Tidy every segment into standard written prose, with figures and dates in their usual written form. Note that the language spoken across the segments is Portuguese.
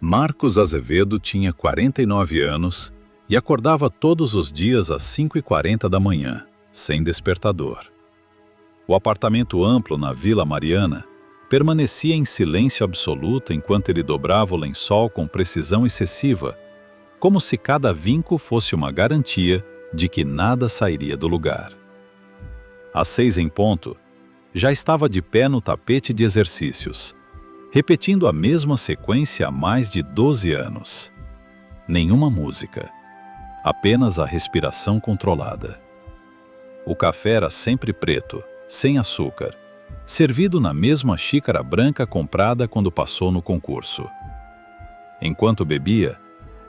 Marcos Azevedo tinha 49 anos e acordava todos os dias às 5h40 da manhã, sem despertador. O apartamento amplo na Vila Mariana permanecia em silêncio absoluto enquanto ele dobrava o lençol com precisão excessiva, como se cada vinco fosse uma garantia de que nada sairia do lugar. Às 6 em ponto, já estava de pé no tapete de exercícios, repetindo a mesma sequência há mais de 12 anos. Nenhuma música, apenas a respiração controlada. O café era sempre preto, sem açúcar, servido na mesma xícara branca comprada quando passou no concurso. Enquanto bebia,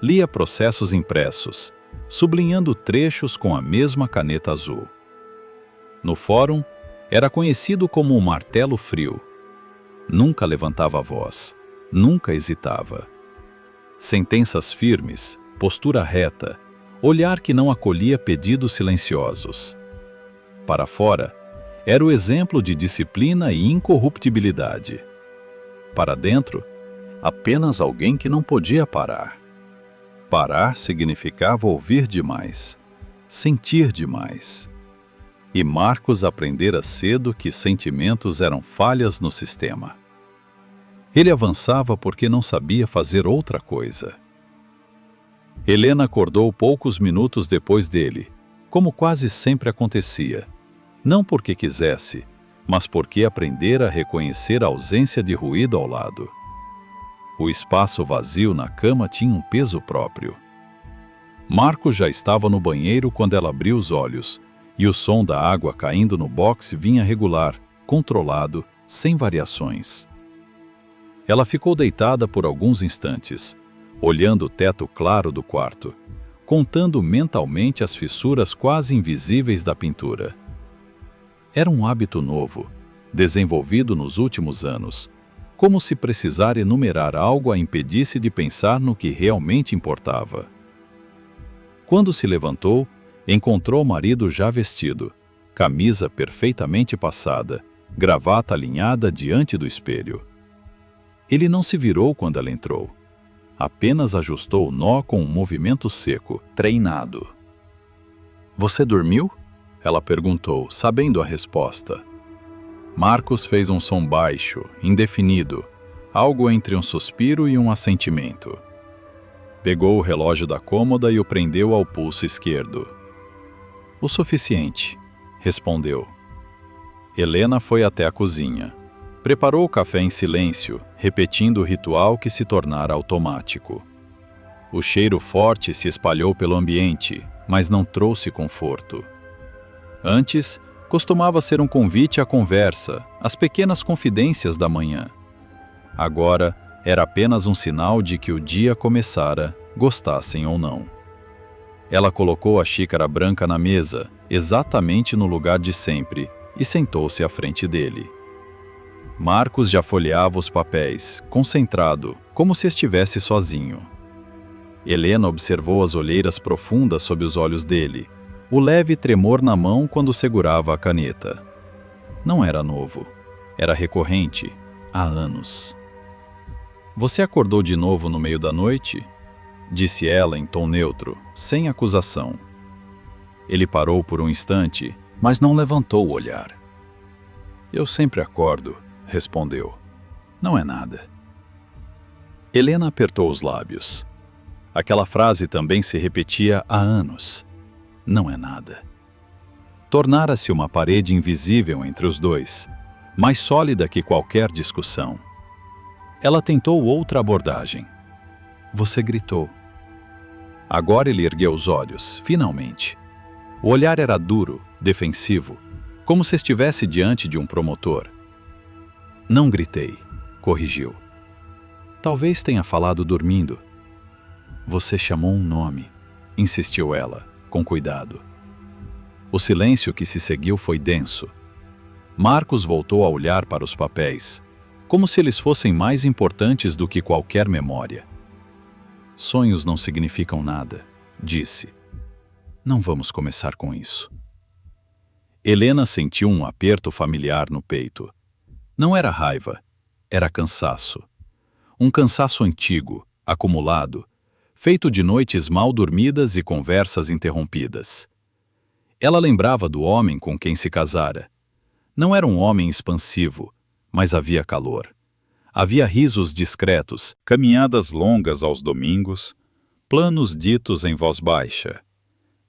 lia processos impressos, sublinhando trechos com a mesma caneta azul. No fórum, era conhecido como o martelo frio. Nunca levantava a voz, nunca hesitava. Sentenças firmes, postura reta, olhar que não acolhia pedidos silenciosos. Para fora, era o exemplo de disciplina e incorruptibilidade. Para dentro, apenas alguém que não podia parar. Parar significava ouvir demais, sentir demais. E Marcos aprendera cedo que sentimentos eram falhas no sistema. Ele avançava porque não sabia fazer outra coisa. Helena acordou poucos minutos depois dele, como quase sempre acontecia, não porque quisesse, mas porque aprendera a reconhecer a ausência de ruído ao lado. O espaço vazio na cama tinha um peso próprio. Marcos já estava no banheiro quando ela abriu os olhos, e o som da água caindo no boxe vinha regular, controlado, sem variações. Ela ficou deitada por alguns instantes, olhando o teto claro do quarto, contando mentalmente as fissuras quase invisíveis da pintura. Era um hábito novo, desenvolvido nos últimos anos, como se precisar enumerar algo a impedisse de pensar no que realmente importava. Quando se levantou, encontrou o marido já vestido, camisa perfeitamente passada, gravata alinhada diante do espelho. Ele não se virou quando ela entrou. Apenas ajustou o nó com um movimento seco, treinado. "Você dormiu?" ela perguntou, sabendo a resposta. Marcos fez um som baixo, indefinido, algo entre um suspiro e um assentimento. Pegou o relógio da cômoda e o prendeu ao pulso esquerdo. "O suficiente", respondeu. Helena foi até a cozinha. Preparou o café em silêncio, repetindo o ritual que se tornara automático. O cheiro forte se espalhou pelo ambiente, mas não trouxe conforto. Antes, costumava ser um convite à conversa, às pequenas confidências da manhã. Agora, era apenas um sinal de que o dia começara, gostassem ou não. Ela colocou a xícara branca na mesa, exatamente no lugar de sempre, e sentou-se à frente dele. Marcos já folheava os papéis, concentrado, como se estivesse sozinho. Helena observou as olheiras profundas sob os olhos dele, o leve tremor na mão quando segurava a caneta. Não era novo, era recorrente, há anos. "Você acordou de novo no meio da noite?" disse ela em tom neutro, sem acusação. Ele parou por um instante, mas não levantou o olhar. "Eu sempre acordo", respondeu. "Não é nada." Helena apertou os lábios. Aquela frase também se repetia há anos. Não é nada. Tornara-se uma parede invisível entre os dois, mais sólida que qualquer discussão. Ela tentou outra abordagem. "Você gritou." Agora ele ergueu os olhos, finalmente. O olhar era duro, defensivo, como se estivesse diante de um promotor. "Não gritei", corrigiu. "Talvez tenha falado dormindo." "Você chamou um nome", insistiu ela, com cuidado. O silêncio que se seguiu foi denso. Marcos voltou a olhar para os papéis, como se eles fossem mais importantes do que qualquer memória. "Sonhos não significam nada", disse. "Não vamos começar com isso." Helena sentiu um aperto familiar no peito. Não era raiva, era cansaço. Um cansaço antigo, acumulado, feito de noites mal dormidas e conversas interrompidas. Ela lembrava do homem com quem se casara. Não era um homem expansivo, mas havia calor. Havia risos discretos, caminhadas longas aos domingos, planos ditos em voz baixa.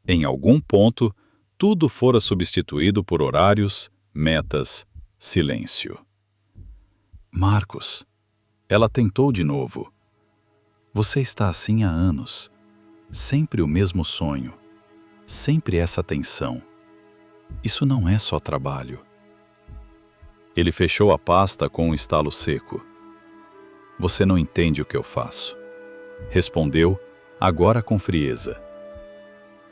Em algum ponto, tudo fora substituído por horários, metas, silêncio. Marcos, ela tentou de novo. Você está assim há anos. Sempre o mesmo sonho. Sempre essa tensão. Isso não é só trabalho. Ele fechou a pasta com um estalo seco. Você não entende o que eu faço. Respondeu, agora com frieza.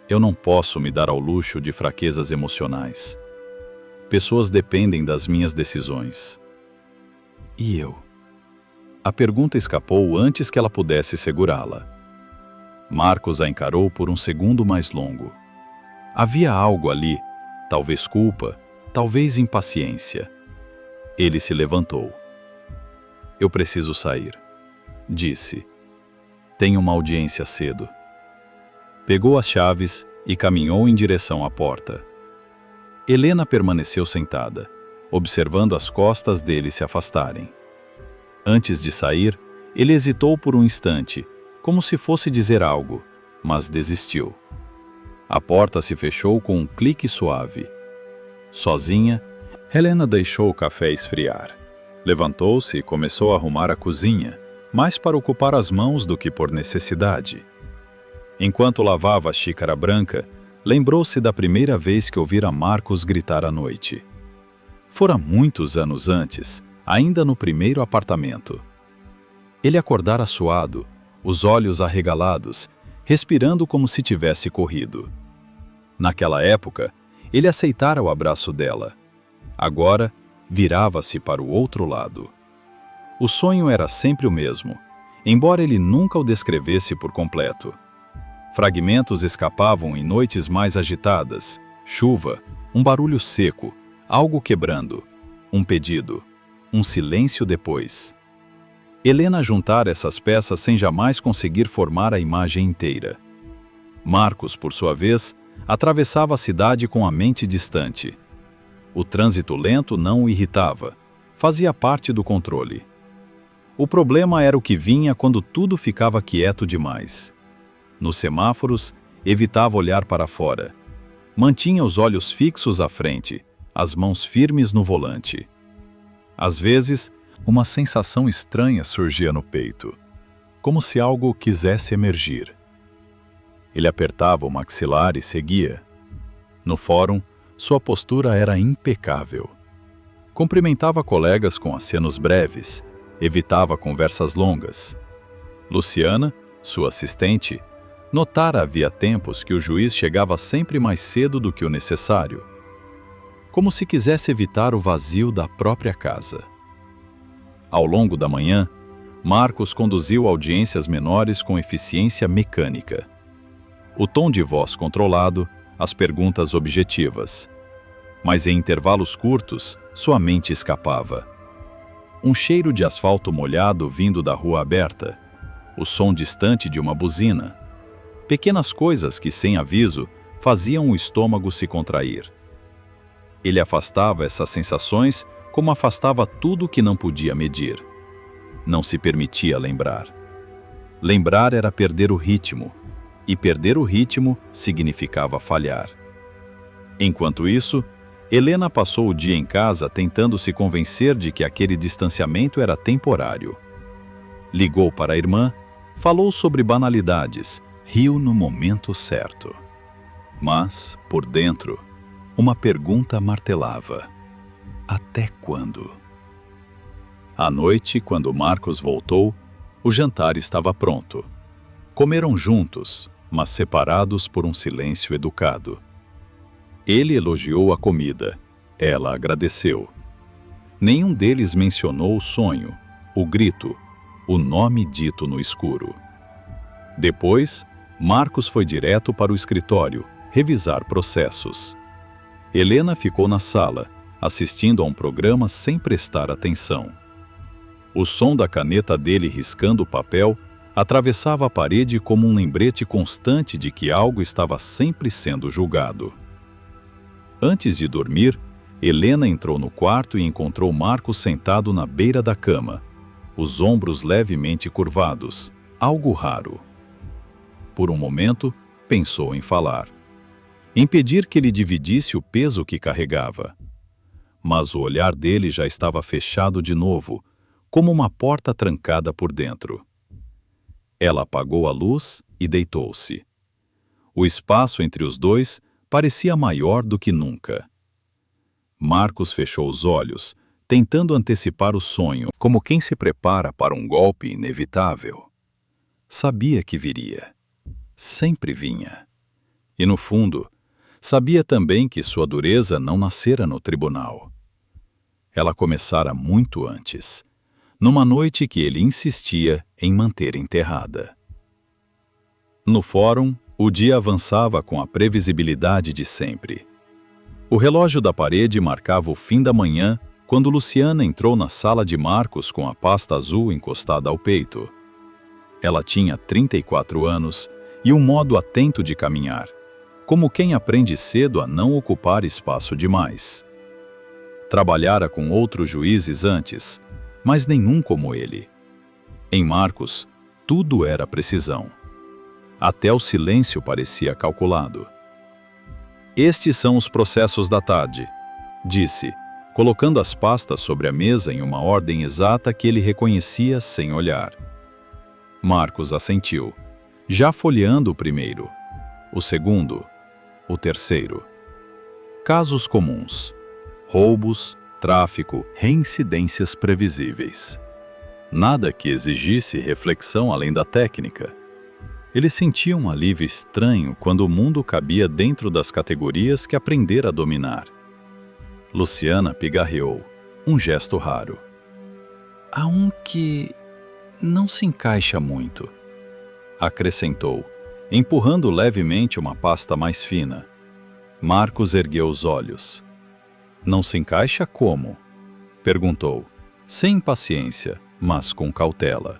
Eu não posso me dar ao luxo de fraquezas emocionais. Pessoas dependem das minhas decisões. E eu? A pergunta escapou antes que ela pudesse segurá-la. Marcos a encarou por um segundo mais longo. Havia algo ali, talvez culpa, talvez impaciência. Ele se levantou. Eu preciso sair, disse. Tenho uma audiência cedo. Pegou as chaves e caminhou em direção à porta. Helena permaneceu sentada, observando as costas dele se afastarem. Antes de sair, ele hesitou por um instante, como se fosse dizer algo, mas desistiu. A porta se fechou com um clique suave. Sozinha, Helena deixou o café esfriar. Levantou-se e começou a arrumar a cozinha, mais para ocupar as mãos do que por necessidade. Enquanto lavava a xícara branca, lembrou-se da primeira vez que ouvira Marcos gritar à noite. Fora muitos anos antes, ainda no primeiro apartamento. Ele acordara suado, os olhos arregalados, respirando como se tivesse corrido. Naquela época, ele aceitara o abraço dela. Agora, virava-se para o outro lado. O sonho era sempre o mesmo, embora ele nunca o descrevesse por completo. Fragmentos escapavam em noites mais agitadas, chuva, um barulho seco, algo quebrando, um pedido, um silêncio depois. Helena juntara essas peças sem jamais conseguir formar a imagem inteira. Marcos, por sua vez, atravessava a cidade com a mente distante. O trânsito lento não o irritava, fazia parte do controle. O problema era o que vinha quando tudo ficava quieto demais. Nos semáforos, evitava olhar para fora. Mantinha os olhos fixos à frente, as mãos firmes no volante. Às vezes, uma sensação estranha surgia no peito, como se algo quisesse emergir. Ele apertava o maxilar e seguia. No fórum, sua postura era impecável. Cumprimentava colegas com acenos breves, evitava conversas longas. Luciana, sua assistente, notara havia tempos que o juiz chegava sempre mais cedo do que o necessário, como se quisesse evitar o vazio da própria casa. Ao longo da manhã, Marcos conduziu audiências menores com eficiência mecânica. O tom de voz controlado, as perguntas objetivas. Mas em intervalos curtos, sua mente escapava. Um cheiro de asfalto molhado vindo da rua aberta, o som distante de uma buzina. Pequenas coisas que, sem aviso, faziam o estômago se contrair. Ele afastava essas sensações como afastava tudo que não podia medir. Não se permitia lembrar. Lembrar era perder o ritmo, e perder o ritmo significava falhar. Enquanto isso, Helena passou o dia em casa tentando se convencer de que aquele distanciamento era temporário. Ligou para a irmã, falou sobre banalidades, riu no momento certo. Mas, por dentro, uma pergunta martelava. Até quando? À noite, quando Marcos voltou, o jantar estava pronto. Comeram juntos, mas separados por um silêncio educado. Ele elogiou a comida, ela agradeceu. Nenhum deles mencionou o sonho, o grito, o nome dito no escuro. Depois, Marcos foi direto para o escritório, revisar processos. Helena ficou na sala, assistindo a um programa sem prestar atenção. O som da caneta dele riscando o papel atravessava a parede como um lembrete constante de que algo estava sempre sendo julgado. Antes de dormir, Helena entrou no quarto e encontrou Marcos sentado na beira da cama, os ombros levemente curvados, algo raro. Por um momento, pensou em falar, impedir que ele dividisse o peso que carregava. Mas o olhar dele já estava fechado de novo, como uma porta trancada por dentro. Ela apagou a luz e deitou-se. O espaço entre os dois parecia maior do que nunca. Marcos fechou os olhos, tentando antecipar o sonho, como quem se prepara para um golpe inevitável. Sabia que viria. Sempre vinha. E, no fundo, sabia também que sua dureza não nascera no tribunal. Ela começara muito antes, numa noite que ele insistia em manter enterrada. No fórum, o dia avançava com a previsibilidade de sempre. O relógio da parede marcava o fim da manhã quando Luciana entrou na sala de Marcos com a pasta azul encostada ao peito. Ela tinha 34 anos e um modo atento de caminhar, como quem aprende cedo a não ocupar espaço demais. Trabalhara com outros juízes antes, mas nenhum como ele. Em Marcos, tudo era precisão. Até o silêncio parecia calculado. Estes são os processos da tarde, disse, colocando as pastas sobre a mesa em uma ordem exata que ele reconhecia sem olhar. Marcos assentiu, já folheando o primeiro, o segundo, o terceiro. Casos comuns: roubos, tráfico, reincidências previsíveis. Nada que exigisse reflexão além da técnica. Ele sentia um alívio estranho quando o mundo cabia dentro das categorias que aprendera a dominar. Luciana pigarreou, um gesto raro. Há um que não se encaixa muito, acrescentou, empurrando levemente uma pasta mais fina. Marcos ergueu os olhos. Não se encaixa como? Perguntou, sem impaciência, mas com cautela.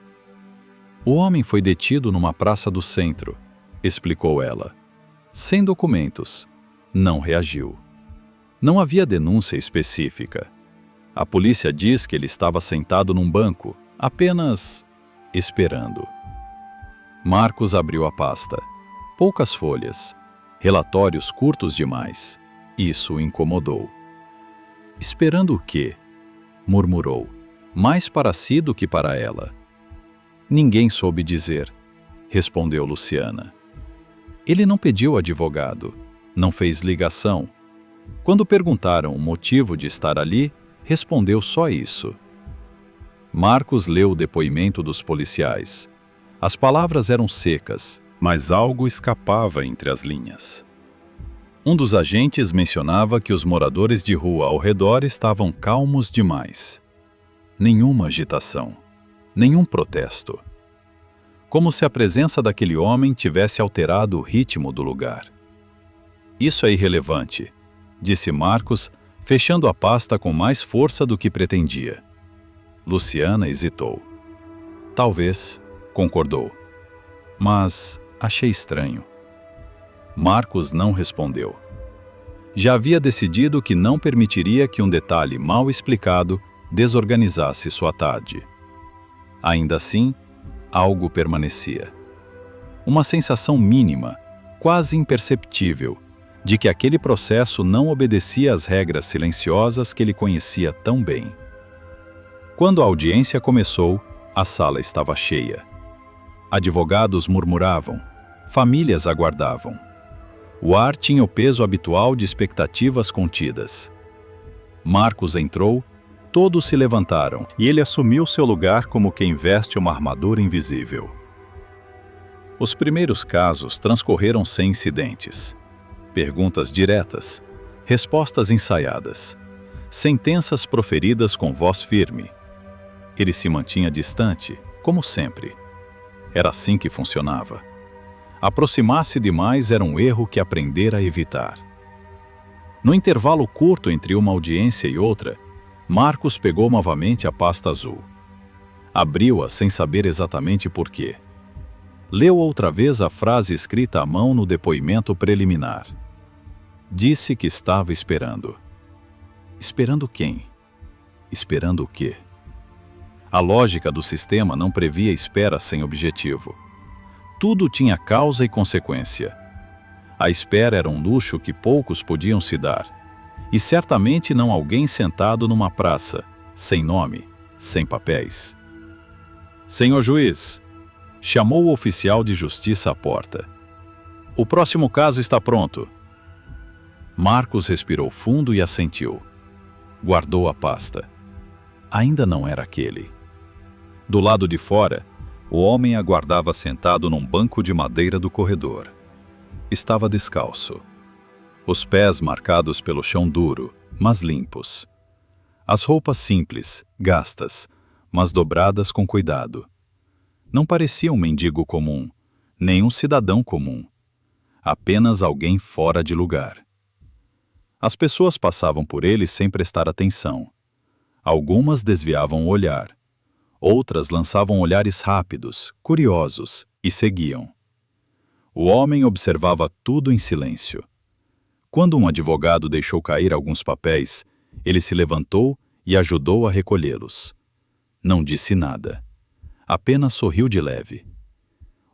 O homem foi detido numa praça do centro, explicou ela. Sem documentos. Não reagiu. Não havia denúncia específica. A polícia diz que ele estava sentado num banco, apenas esperando. Marcos abriu a pasta. Poucas folhas. Relatórios curtos demais. Isso o incomodou. Esperando o quê? Murmurou, mais para si do que para ela. Ninguém soube dizer, respondeu Luciana. Ele não pediu advogado, não fez ligação. Quando perguntaram o motivo de estar ali, respondeu só isso. Marcos leu o depoimento dos policiais. As palavras eram secas, mas algo escapava entre as linhas. Um dos agentes mencionava que os moradores de rua ao redor estavam calmos demais. Nenhuma agitação, nenhum protesto. Como se a presença daquele homem tivesse alterado o ritmo do lugar. Isso é irrelevante, disse Marcos, fechando a pasta com mais força do que pretendia. Luciana hesitou. Talvez, concordou. Mas achei estranho. Marcos não respondeu. Já havia decidido que não permitiria que um detalhe mal explicado desorganizasse sua tarde. Ainda assim, algo permanecia. Uma sensação mínima, quase imperceptível, de que aquele processo não obedecia às regras silenciosas que ele conhecia tão bem. Quando a audiência começou, a sala estava cheia. Advogados murmuravam, famílias aguardavam. O ar tinha o peso habitual de expectativas contidas. Marcos entrou, todos se levantaram e ele assumiu seu lugar como quem veste uma armadura invisível. Os primeiros casos transcorreram sem incidentes. Perguntas diretas, respostas ensaiadas, sentenças proferidas com voz firme. Ele se mantinha distante, como sempre. Era assim que funcionava. Aproximar-se demais era um erro que aprendera a evitar. No intervalo curto entre uma audiência e outra, Marcos pegou novamente a pasta azul. Abriu-a sem saber exatamente por quê. leu outra vez a frase escrita à mão no depoimento preliminar. Disse que estava esperando. Esperando quem? Esperando o quê? A lógica do sistema não previa espera sem objetivo. Tudo tinha causa e consequência. A espera era um luxo que poucos podiam se dar, e certamente não alguém sentado numa praça, sem nome, sem papéis. Senhor juiz, chamou o oficial de justiça à porta. O próximo caso está pronto. Marcos respirou fundo e assentiu. Guardou a pasta. Ainda não era aquele. Do lado de fora, o homem aguardava sentado num banco de madeira do corredor. Estava descalço. Os pés marcados pelo chão duro, mas limpos. As roupas simples, gastas, mas dobradas com cuidado. Não parecia um mendigo comum, nem um cidadão comum. Apenas alguém fora de lugar. As pessoas passavam por ele sem prestar atenção. Algumas desviavam o olhar. Outras lançavam olhares rápidos, curiosos, e seguiam. O homem observava tudo em silêncio. Quando um advogado deixou cair alguns papéis, ele se levantou e ajudou a recolhê-los. Não disse nada. Apenas sorriu de leve.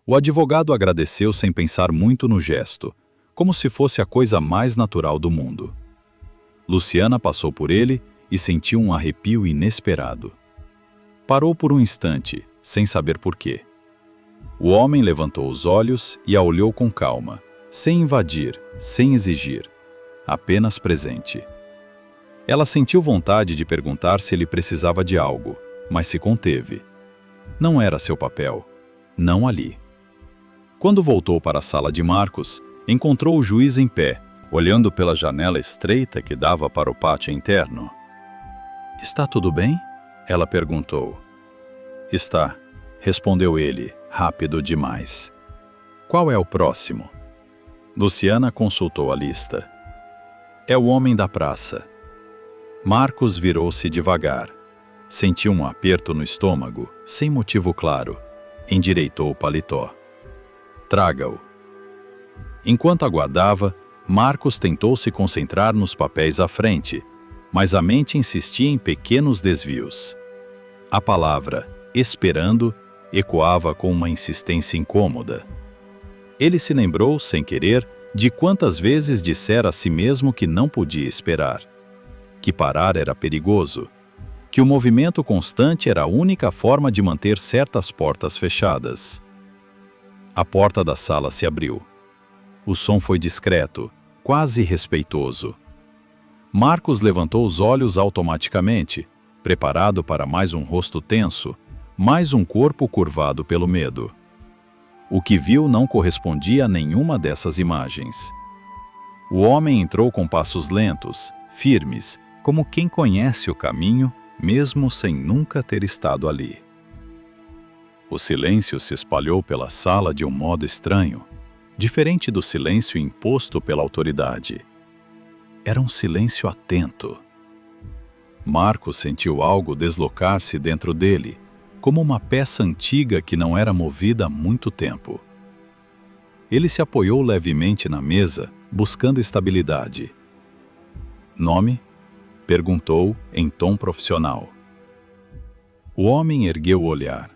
O advogado agradeceu sem pensar muito no gesto, como se fosse a coisa mais natural do mundo. Luciana passou por ele e sentiu um arrepio inesperado. Parou por um instante, sem saber por quê. O homem levantou os olhos e a olhou com calma, sem invadir, sem exigir, apenas presente. Ela sentiu vontade de perguntar se ele precisava de algo, mas se conteve. Não era seu papel, não ali. Quando voltou para a sala de Marcos, encontrou o juiz em pé, olhando pela janela estreita que dava para o pátio interno. "Está tudo bem?" ela perguntou. "Está", respondeu ele, rápido demais. "Qual é o próximo?" Luciana consultou a lista. "É o homem da praça." Marcos virou-se devagar. Sentiu um aperto no estômago, sem motivo claro. Endireitou o paletó. "Traga-o." Enquanto aguardava, Marcos tentou se concentrar nos papéis à frente, mas a mente insistia em pequenos desvios. A palavra "esperando" ecoava com uma insistência incômoda. Ele se lembrou, sem querer, de quantas vezes dissera a si mesmo que não podia esperar, que parar era perigoso, que o movimento constante era a única forma de manter certas portas fechadas. A porta da sala se abriu. O som foi discreto, quase respeitoso. Marcos levantou os olhos automaticamente, preparado para mais um rosto tenso, mais um corpo curvado pelo medo. O que viu não correspondia a nenhuma dessas imagens. O homem entrou com passos lentos, firmes, como quem conhece o caminho, mesmo sem nunca ter estado ali. O silêncio se espalhou pela sala de um modo estranho, diferente do silêncio imposto pela autoridade. Era um silêncio atento. Marcos sentiu algo deslocar-se dentro dele, como uma peça antiga que não era movida há muito tempo. Ele se apoiou levemente na mesa, buscando estabilidade. "Nome?" perguntou em tom profissional. O homem ergueu o olhar.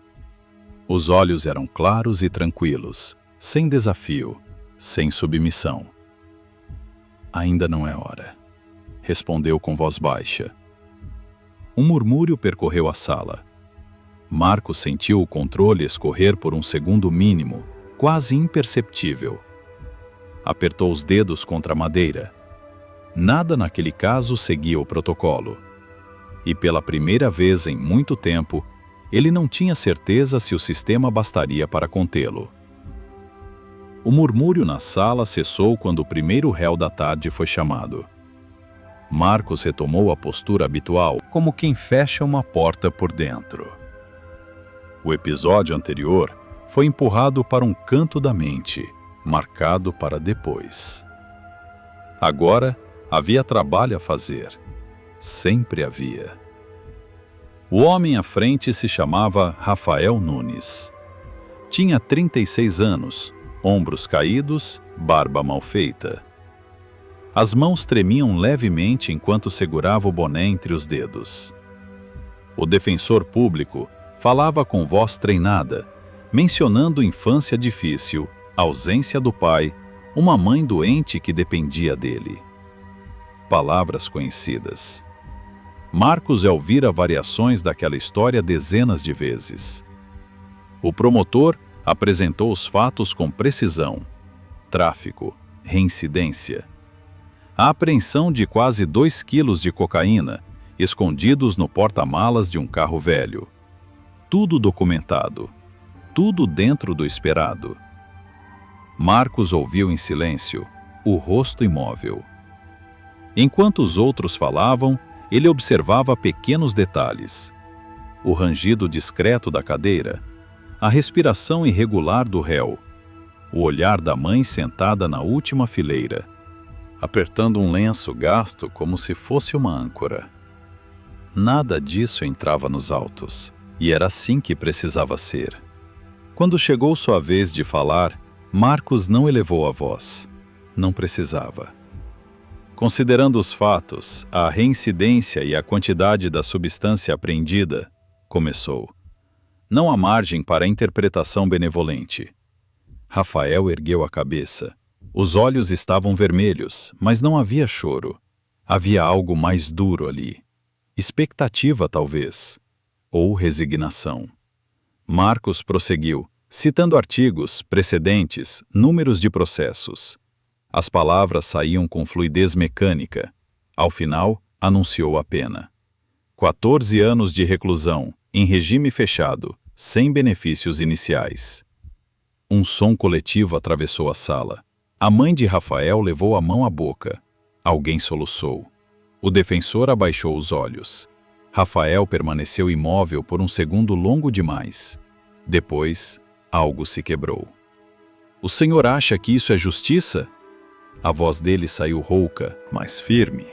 Os olhos eram claros e tranquilos, sem desafio, sem submissão. "Ainda não é hora", respondeu com voz baixa. Um murmúrio percorreu a sala. Marcos sentiu o controle escorrer por um segundo mínimo, quase imperceptível. Apertou os dedos contra a madeira. Nada naquele caso seguia o protocolo. E pela primeira vez em muito tempo, ele não tinha certeza se o sistema bastaria para contê-lo. O murmúrio na sala cessou quando o primeiro réu da tarde foi chamado. Marcos retomou a postura habitual, como quem fecha uma porta por dentro. O episódio anterior foi empurrado para um canto da mente, marcado para depois. Agora havia trabalho a fazer. Sempre havia. O homem à frente se chamava Rafael Nunes. Tinha 36 anos, ombros caídos, barba mal feita. As mãos tremiam levemente enquanto segurava o boné entre os dedos. O defensor público falava com voz treinada, mencionando infância difícil, ausência do pai, uma mãe doente que dependia dele. Palavras conhecidas. Marcos já ouvira variações daquela história dezenas de vezes. O promotor apresentou os fatos com precisão. Tráfico, reincidência. A apreensão de quase 2 quilos de cocaína, escondidos no porta-malas de um carro velho. Tudo documentado. Tudo dentro do esperado. Marcos ouviu em silêncio, o rosto imóvel. Enquanto os outros falavam, ele observava pequenos detalhes. O rangido discreto da cadeira, a respiração irregular do réu, o olhar da mãe sentada na última fileira, apertando um lenço gasto como se fosse uma âncora. Nada disso entrava nos autos, e era assim que precisava ser. Quando chegou sua vez de falar, Marcos não elevou a voz. Não precisava. Considerando os fatos, a reincidência e a quantidade da substância apreendida, começou. Não há margem para interpretação benevolente. Rafael ergueu a cabeça. Os olhos estavam vermelhos, mas não havia choro. Havia algo mais duro ali. Expectativa, talvez. Ou resignação. Marcos prosseguiu, citando artigos, precedentes, números de processos. As palavras saíam com fluidez mecânica. Ao final, anunciou a pena. 14 anos de reclusão, em regime fechado, sem benefícios iniciais. Um som coletivo atravessou a sala. A mãe de Rafael levou a mão à boca. Alguém soluçou. O defensor abaixou os olhos. Rafael permaneceu imóvel por um segundo longo demais. Depois, algo se quebrou. O senhor acha que isso é justiça? A voz dele saiu rouca, mas firme.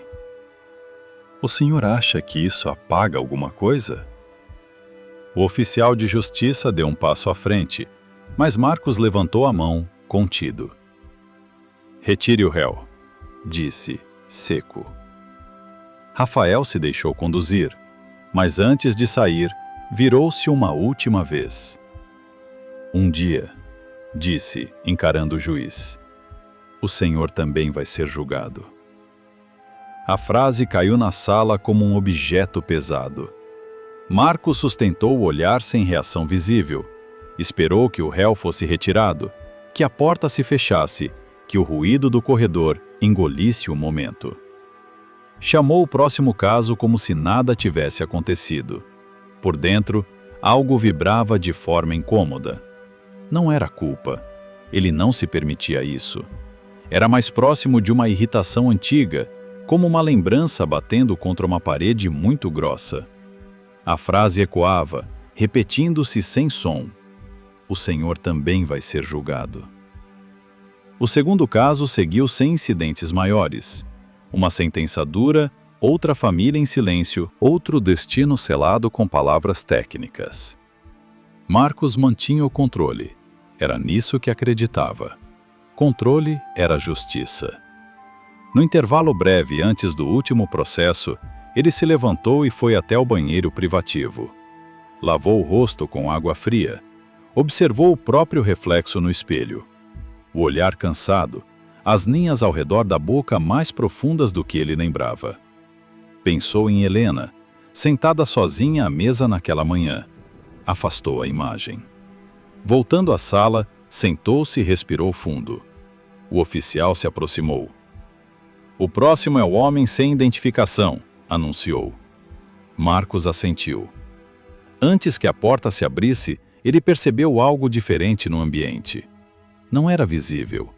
O senhor acha que isso apaga alguma coisa? O oficial de justiça deu um passo à frente, mas Marcos levantou a mão, contido. Retire o réu, disse, seco. Rafael se deixou conduzir, mas antes de sair, virou-se uma última vez. Um dia, disse, encarando o juiz, o senhor também vai ser julgado. A frase caiu na sala como um objeto pesado. Marcos sustentou o olhar sem reação visível. Esperou que o réu fosse retirado, que a porta se fechasse, que o ruído do corredor engolisse o momento. Chamou o próximo caso como se nada tivesse acontecido. Por dentro, algo vibrava de forma incômoda. Não era culpa. Ele não se permitia isso. Era mais próximo de uma irritação antiga, como uma lembrança batendo contra uma parede muito grossa. A frase ecoava, repetindo-se sem som. O senhor também vai ser julgado. O segundo caso seguiu sem incidentes maiores. Uma sentença dura, outra família em silêncio, outro destino selado com palavras técnicas. Marcos mantinha o controle. Era nisso que acreditava. Controle era justiça. No intervalo breve antes do último processo, ele se levantou e foi até o banheiro privativo. Lavou o rosto com água fria. Observou o próprio reflexo no espelho. O olhar cansado, as linhas ao redor da boca mais profundas do que ele lembrava. Pensou em Helena, sentada sozinha à mesa naquela manhã. Afastou a imagem. Voltando à sala, sentou-se e respirou fundo. O oficial se aproximou. O próximo é o homem sem identificação, anunciou. Marcos assentiu. Antes que a porta se abrisse, ele percebeu algo diferente no ambiente. Não era visível.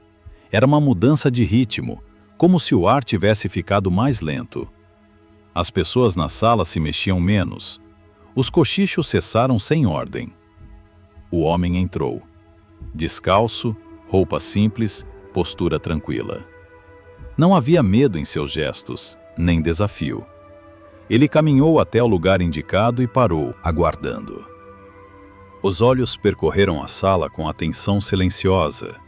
Era uma mudança de ritmo, como se o ar tivesse ficado mais lento. As pessoas na sala se mexiam menos. Os cochichos cessaram sem ordem. O homem entrou. Descalço, roupa simples, postura tranquila. Não havia medo em seus gestos, nem desafio. Ele caminhou até o lugar indicado e parou, aguardando. Os olhos percorreram a sala com atenção silenciosa,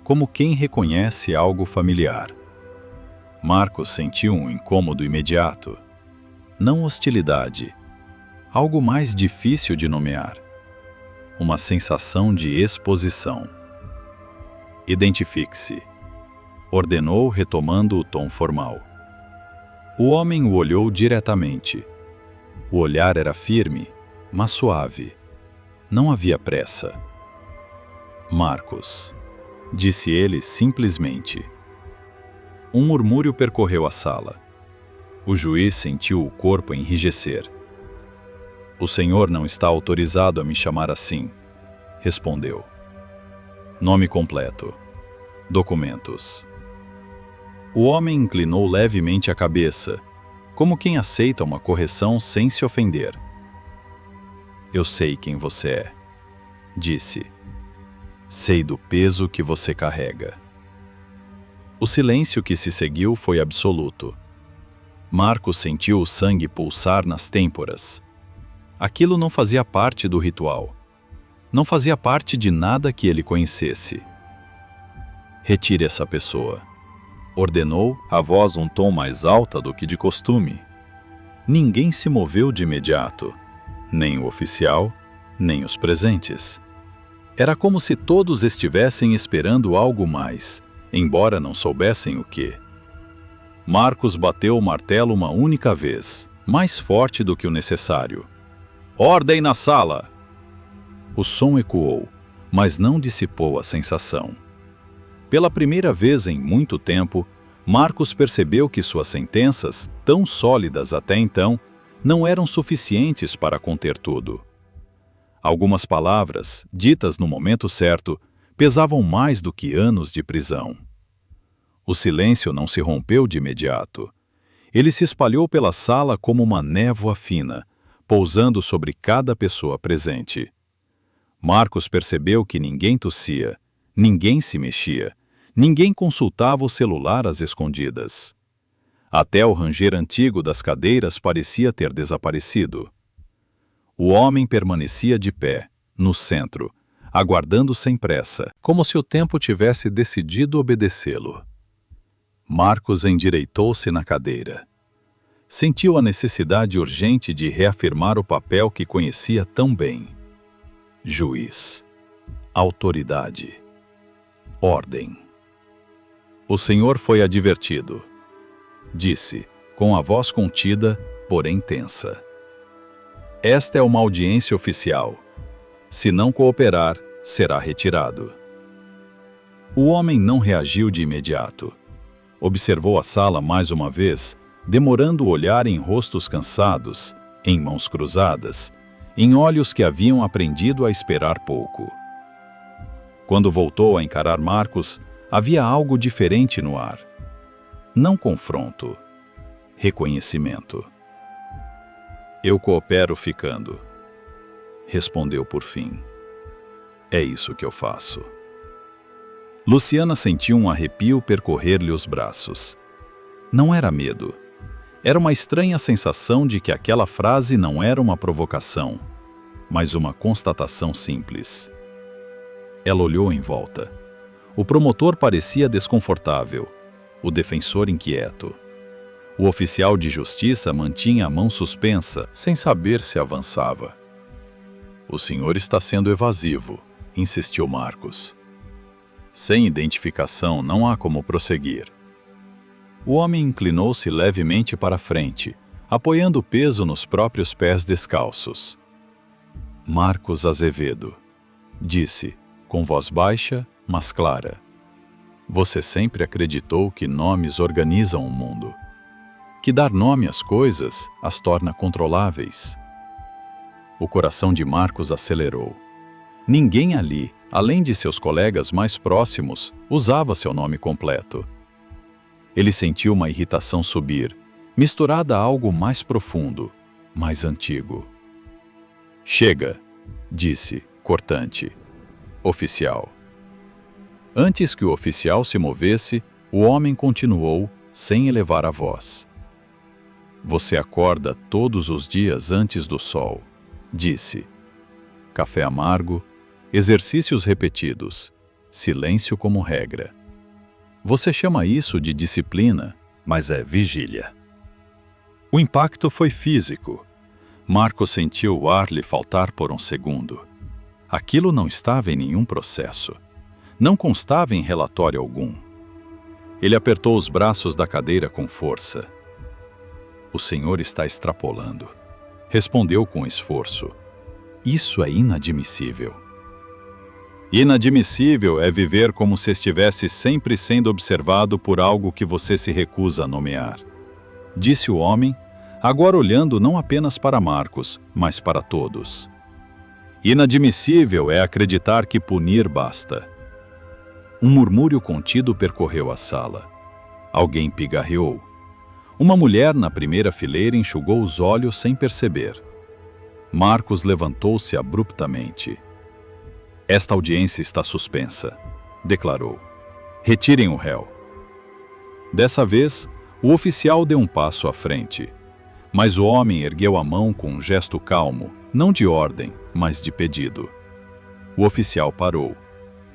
como quem reconhece algo familiar. Marcos sentiu um incômodo imediato. Não hostilidade, algo mais difícil de nomear. Uma sensação de exposição. Identifique-se, ordenou retomando o tom formal. O homem o olhou diretamente. O olhar era firme, mas suave. Não havia pressa. Marcos, disse ele simplesmente. Um murmúrio percorreu a sala. O juiz sentiu o corpo enrijecer. O senhor não está autorizado a me chamar assim, respondeu. Nome completo. Documentos. O homem inclinou levemente a cabeça, como quem aceita uma correção sem se ofender. Eu sei quem você é, disse. Sei do peso que você carrega. O silêncio que se seguiu foi absoluto. Marcos sentiu o sangue pulsar nas têmporas. Aquilo não fazia parte do ritual. Não fazia parte de nada que ele conhecesse. Retire essa pessoa, ordenou, a voz um tom mais alta do que de costume. Ninguém se moveu de imediato, nem o oficial, nem os presentes. Era como se todos estivessem esperando algo mais, embora não soubessem o quê. Marcos bateu o martelo uma única vez, mais forte do que o necessário. Ordem na sala! O som ecoou, mas não dissipou a sensação. Pela primeira vez em muito tempo, Marcos percebeu que suas sentenças, tão sólidas até então, não eram suficientes para conter tudo. Algumas palavras, ditas no momento certo, pesavam mais do que anos de prisão. O silêncio não se rompeu de imediato. Ele se espalhou pela sala como uma névoa fina, pousando sobre cada pessoa presente. Marcos percebeu que ninguém tossia, ninguém se mexia, ninguém consultava o celular às escondidas. Até o ranger antigo das cadeiras parecia ter desaparecido. O homem permanecia de pé, no centro, aguardando sem pressa, como se o tempo tivesse decidido obedecê-lo. Marcos endireitou-se na cadeira. Sentiu a necessidade urgente de reafirmar o papel que conhecia tão bem. Juiz. Autoridade. Ordem. O senhor foi advertido, disse, com a voz contida, porém tensa. Esta é uma audiência oficial. Se não cooperar, será retirado. O homem não reagiu de imediato. Observou a sala mais uma vez, demorando o olhar em rostos cansados, em mãos cruzadas, em olhos que haviam aprendido a esperar pouco. Quando voltou a encarar Marcos, havia algo diferente no ar. Não confronto, reconhecimento. Eu coopero ficando, respondeu por fim. É isso que eu faço. Luciana sentiu um arrepio percorrer-lhe os braços. Não era medo. Era uma estranha sensação de que aquela frase não era uma provocação, mas uma constatação simples. Ela olhou em volta. O promotor parecia desconfortável, o defensor inquieto. O oficial de justiça mantinha a mão suspensa, sem saber se avançava. O senhor está sendo evasivo, insistiu Marcos. Sem identificação não há como prosseguir. O homem inclinou-se levemente para frente, apoiando o peso nos próprios pés descalços. Marcos Azevedo, disse, com voz baixa, mas clara. Você sempre acreditou que nomes organizam o mundo. Que dar nome às coisas as torna controláveis. O coração de Marcos acelerou. Ninguém ali, além de seus colegas mais próximos, usava seu nome completo. Ele sentiu uma irritação subir, misturada a algo mais profundo, mais antigo. Chega, disse, cortante. Oficial. Antes que o oficial se movesse, o homem continuou, sem elevar a voz. Você acorda todos os dias antes do sol, disse. café amargo, exercícios repetidos, silêncio como regra. Você chama isso de disciplina, mas é vigília. O impacto foi físico. Marcos sentiu o ar lhe faltar por um segundo. Aquilo não estava em nenhum processo. Não constava em relatório algum. Ele apertou os braços da cadeira com força. O senhor está extrapolando. Respondeu com esforço. Isso é inadmissível. Inadmissível é viver como se estivesse sempre sendo observado por algo que você se recusa a nomear. Disse o homem, agora olhando não apenas para Marcos, mas para todos. Inadmissível é acreditar que punir basta. Um murmúrio contido percorreu a sala. Alguém pigarreou. Uma mulher na primeira fileira enxugou os olhos sem perceber. Marcos levantou-se abruptamente. Esta audiência está suspensa, declarou. Retirem o réu. Dessa vez, o oficial deu um passo à frente. Mas o homem ergueu a mão com um gesto calmo, não de ordem, mas de pedido. O oficial parou.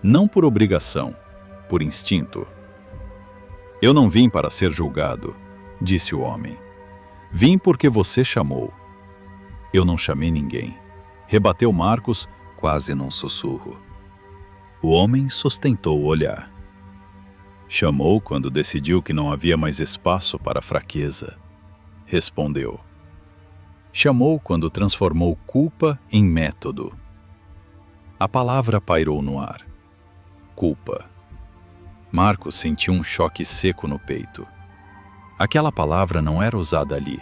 Não por obrigação, por instinto. Eu não vim para ser julgado, disse o homem. Vim porque você chamou. Eu não chamei ninguém, rebateu Marcos, quase num sussurro. O homem sustentou o olhar. Chamou quando decidiu que não havia mais espaço para fraqueza. Respondeu. Chamou quando transformou culpa em método. A palavra pairou no ar. Culpa. Marcos sentiu um choque seco no peito. Aquela palavra não era usada ali,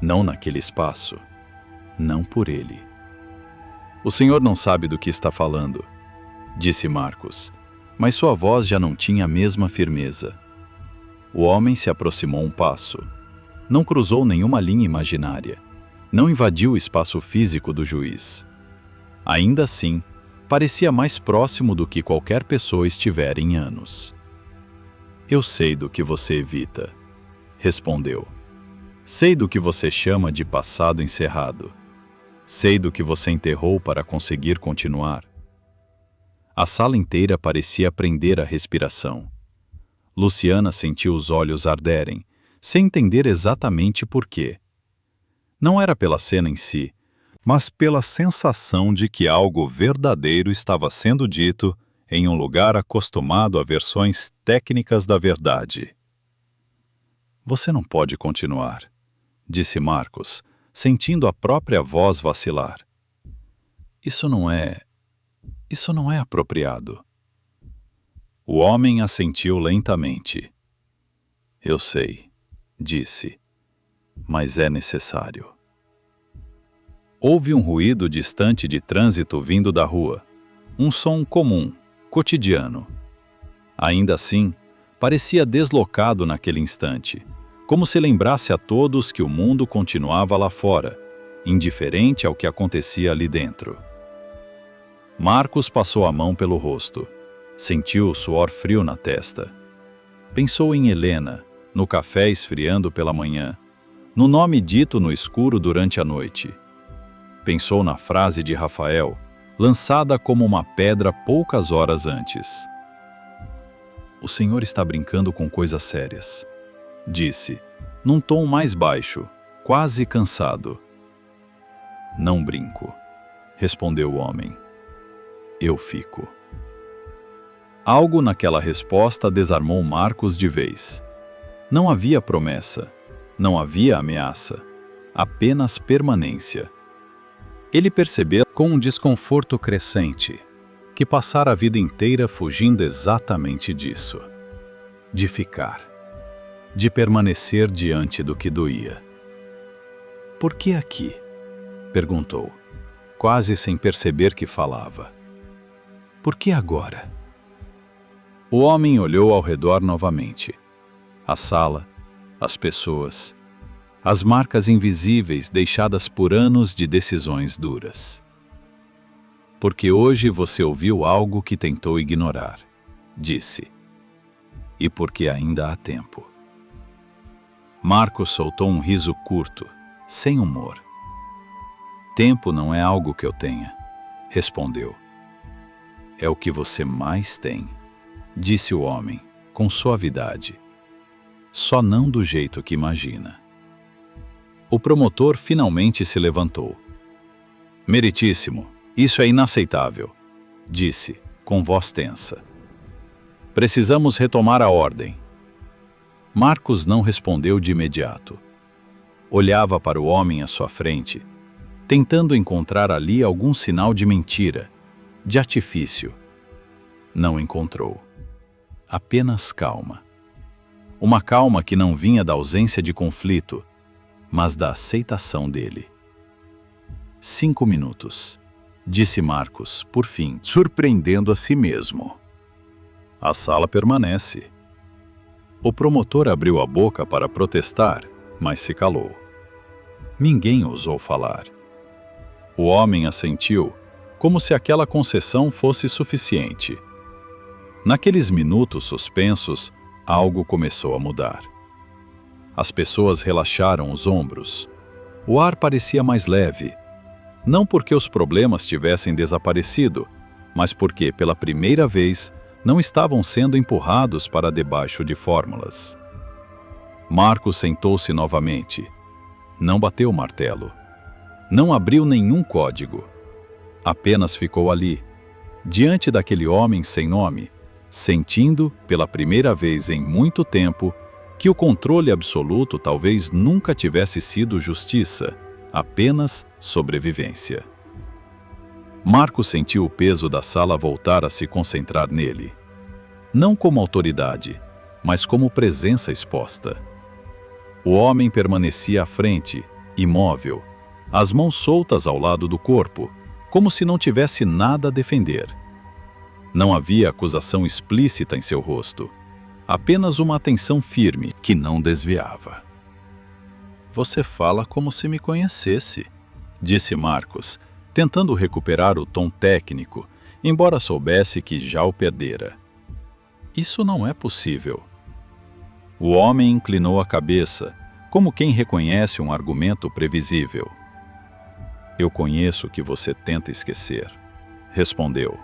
não naquele espaço, não por ele. O senhor não sabe do que está falando, disse Marcos, mas sua voz já não tinha a mesma firmeza. O homem se aproximou um passo. Não cruzou nenhuma linha imaginária. Não invadiu o espaço físico do juiz. Ainda assim, parecia mais próximo do que qualquer pessoa estivera em anos. Eu sei do que você evita, respondeu. Sei do que você chama de passado encerrado. Sei do que você enterrou para conseguir continuar. A sala inteira parecia prender a respiração. Luciana sentiu os olhos arderem, sem entender exatamente por quê. Não era pela cena em si, mas pela sensação de que algo verdadeiro estava sendo dito em um lugar acostumado a versões técnicas da verdade. Você não pode continuar, disse Marcos, sentindo a própria voz vacilar. Isso não é apropriado. O homem assentiu lentamente. Eu sei, disse, mas é necessário. Houve um ruído distante de trânsito vindo da rua. Um som comum, cotidiano. Ainda assim, parecia deslocado naquele instante, como se lembrasse a todos que o mundo continuava lá fora, indiferente ao que acontecia ali dentro. Marcos passou a mão pelo rosto. Sentiu o suor frio na testa. Pensou em Helena, no café esfriando pela manhã, no nome dito no escuro durante a noite. Pensou na frase de Rafael, lançada como uma pedra poucas horas antes. O senhor está brincando com coisas sérias, disse, num tom mais baixo, quase cansado. Não brinco, respondeu o homem. Eu fico. Algo naquela resposta desarmou Marcos de vez. Não havia promessa, não havia ameaça, apenas permanência. Ele percebeu com um desconforto crescente que passara a vida inteira fugindo exatamente disso. De ficar. De permanecer diante do que doía. Por que aqui? Perguntou, quase sem perceber que falava. Por que agora? O homem olhou ao redor novamente. A sala, as pessoas, as marcas invisíveis deixadas por anos de decisões duras. Porque hoje você ouviu algo que tentou ignorar, disse. E porque ainda há tempo. Marcos soltou um riso curto, sem humor. Tempo não é algo que eu tenha. respondeu. É o que você mais tem, disse o homem, com suavidade. Só não do jeito que imagina. O promotor finalmente se levantou. Meritíssimo, isso é inaceitável, disse, com voz tensa. Precisamos retomar a ordem. Marcos não respondeu de imediato. Olhava para o homem à sua frente, tentando encontrar ali algum sinal de mentira, de artifício. Não encontrou. Apenas calma. Uma calma que não vinha da ausência de conflito, mas da aceitação dele. 5 minutos, disse Marcos, por fim, surpreendendo a si mesmo. A sala permanece. O promotor abriu a boca para protestar, mas se calou. Ninguém ousou falar. O homem assentiu, como se aquela concessão fosse suficiente. Naqueles minutos suspensos, algo começou a mudar. As pessoas relaxaram os ombros. O ar parecia mais leve, não porque os problemas tivessem desaparecido, mas porque, pela primeira vez, não estavam sendo empurrados para debaixo de fórmulas. Marcos sentou-se novamente. Não bateu o martelo. Não abriu nenhum código. Apenas ficou ali, diante daquele homem sem nome, sentindo, pela primeira vez em muito tempo, que o controle absoluto talvez nunca tivesse sido justiça, apenas sobrevivência. Marcos sentiu o peso da sala voltar a se concentrar nele. Não como autoridade, mas como presença exposta. O homem permanecia à frente, imóvel, as mãos soltas ao lado do corpo, como se não tivesse nada a defender. Não havia acusação explícita em seu rosto, apenas uma atenção firme que não desviava. Você fala como se me conhecesse, disse Marcos, tentando recuperar o tom técnico, embora soubesse que já o perdera. Isso não é possível. O homem inclinou a cabeça, como quem reconhece um argumento previsível. Eu conheço o que você tenta esquecer, respondeu.